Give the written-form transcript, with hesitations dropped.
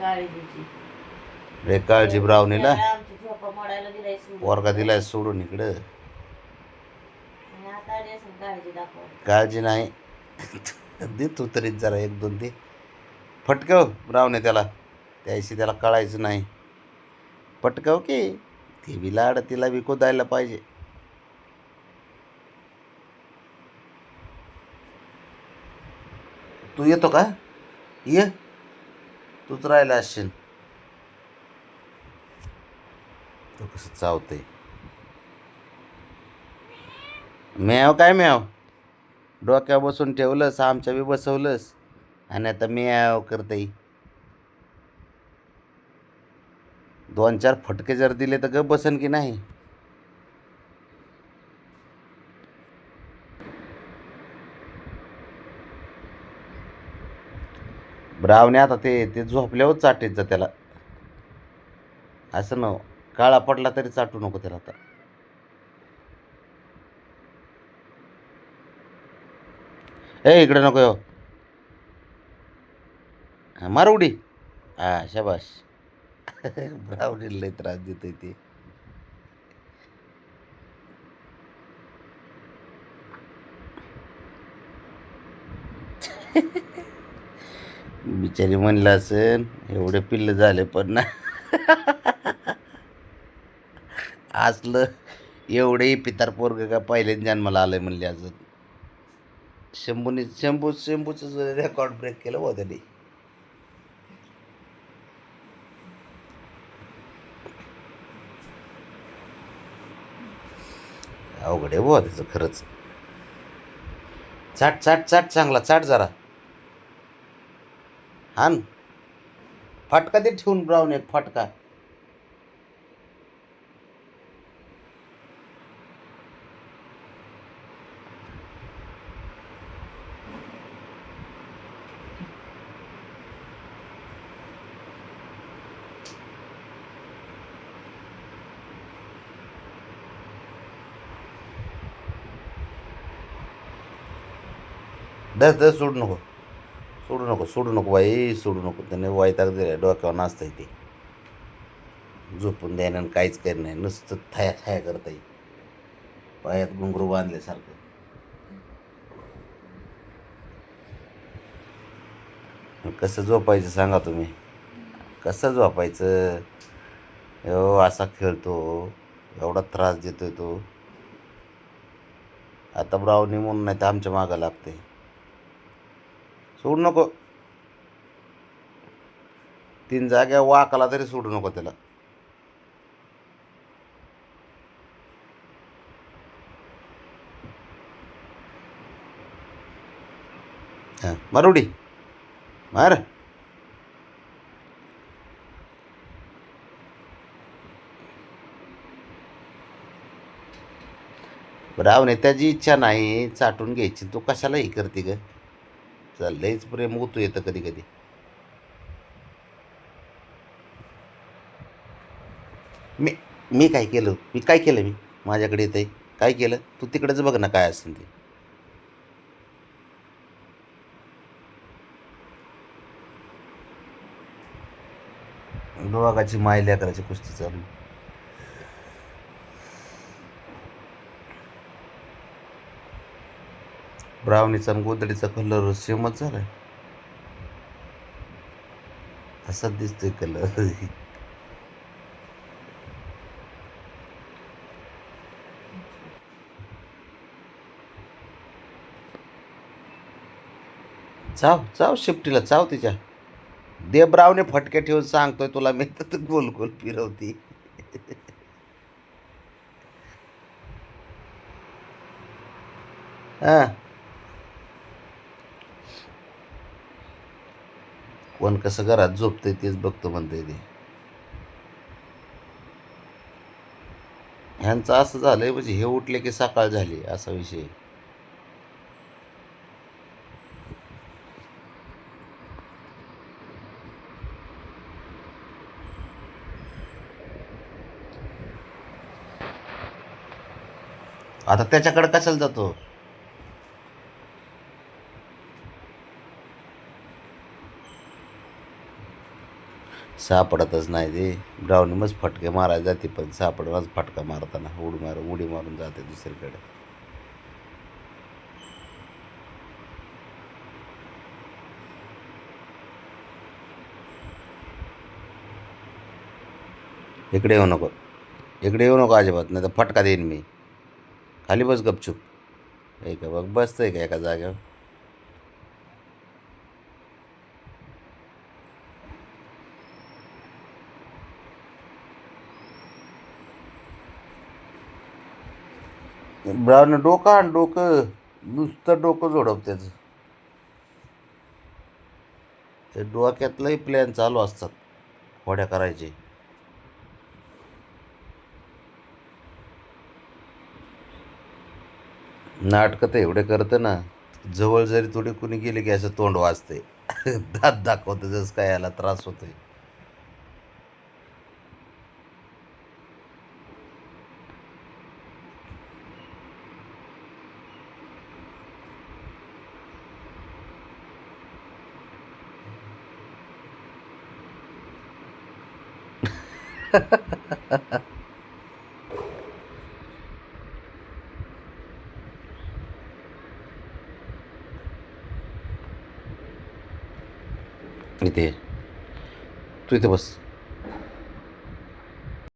काळजीची. रे काळजी ब्रावणीला. आमची झोपा मोडायला दिलाय पोरगा दिलाय सोडून इकडं. आता आली असेल काळजी दाखवा. काळजी नाही. दे तू तरीच जरा एक दोन दे फटकव ब्रावणे त्याला. त्याशी त्याला कळायचं नाही. पटकव की ती बी लाड तिला बी कोदायला पाहिजे. तू येतो का? ये तूच राहिला असशील. तो कसं चावतंय. म्याव काय म्याव डोक्यावर बसून ठेवलंस आमच्या बी बसवलंस आणि आता म्याव करते. 2-4 फटके जर दिले तर गप बसन की नाही. ब्रावणे आता ते झोपल्यावर चाटीत जा त्याला. असं न काळा पडला तरी चाटू नको त्याला आता. इकडे नको येऊ. मार उडी. हा शाबाश. ब्रावणीला लई त्रास देतोय ते. बिचारी म्हणलं असेल एवढे पिल्ल झाले पण ना. असलं एवढेही पितार पोरग का पहिल्याच जन्माला आलंय म्हणले. अजून शंभूचं रेकॉर्ड ब्रेक केलं हो त्यांनी. अवघड आहे बुवा त्याचं खरंच. चाट चाट चाट चांगला चाट जरा. हान फटका दे ठेवून ब्राऊन एक फटका. दस दस सोडू नको सोडू नको सोडू नको बाई सोडू नको. त्याने वायताग दिला डोक्यावर नाचता येते. झोपून द्यायला काहीच कर नाही नुसतं थाया थाया करता येईल. पायात घुंगरू बांधल्यासारखं. कसं झोपायचं सांगा तुम्ही. कसं झोपायचं. असा खेळतो एवढा त्रास देतोय तो. आता ब्रावणी म्हणून नाही तर आमच्या मागं लागते. सोडू नको. 3 जाग्या वाकला तरी सोडू नको त्याला. हां मारुडी मार. ब्रावणे त्याची इच्छा नाही चाटून घ्यायची तू कशाला ही करते ग. लईच प्रेम होतो येतं कधी कधी. मी मी काय केलं मी काय केलं मी माझ्याकडे येतं काय केलं तू तिकडेच बघ ना काय असेल ते. दोघाची माय लेकराची कुस्ती चालू. ब्रावणीचा आणि गोदडीचा कलर सेमच झालाय. असाच दिसतोय कलर. चाव चाव शिफ्टीला चाव तिच्या. दे ब्रावणे फटके ठेवून सांगतोय तुला मी तर गोल गोल फिरवती. हां कोण कसं घरात झोपतंय तेच बघतो म्हणतंय ते. ह्यांचं असं झालंय म्हणजे हे उठले की सकाळ झाली असा विषय. आता त्याच्याकडे कशाला जातो. सापडतच नाही ते ब्राऊनी मस्त फटके मारायला जाते पण सापडणारच फटका मारताना उडी मारून जाते दुसरीकडे. इकडे येऊ नको, इकडे येऊ नको अजिबात, नाही तर फटका देईन मी. खाली बस गपचूप. हे का बघ बसतंय का एका जागेवर. ब्राऊन डोकं आण, डोकं नुसतं डोकं जोडप त्याचं. ते डोक्यातलंही प्लॅन चालू असतात खोड्या करायचे. नाटकं तर एवढे करतं ना, जवळ जरी थोडी कुणी गेले की असं तोंड वाजते. दात दाखवतं जसं काय याला त्रास होतोय. इथे तू इथे बस.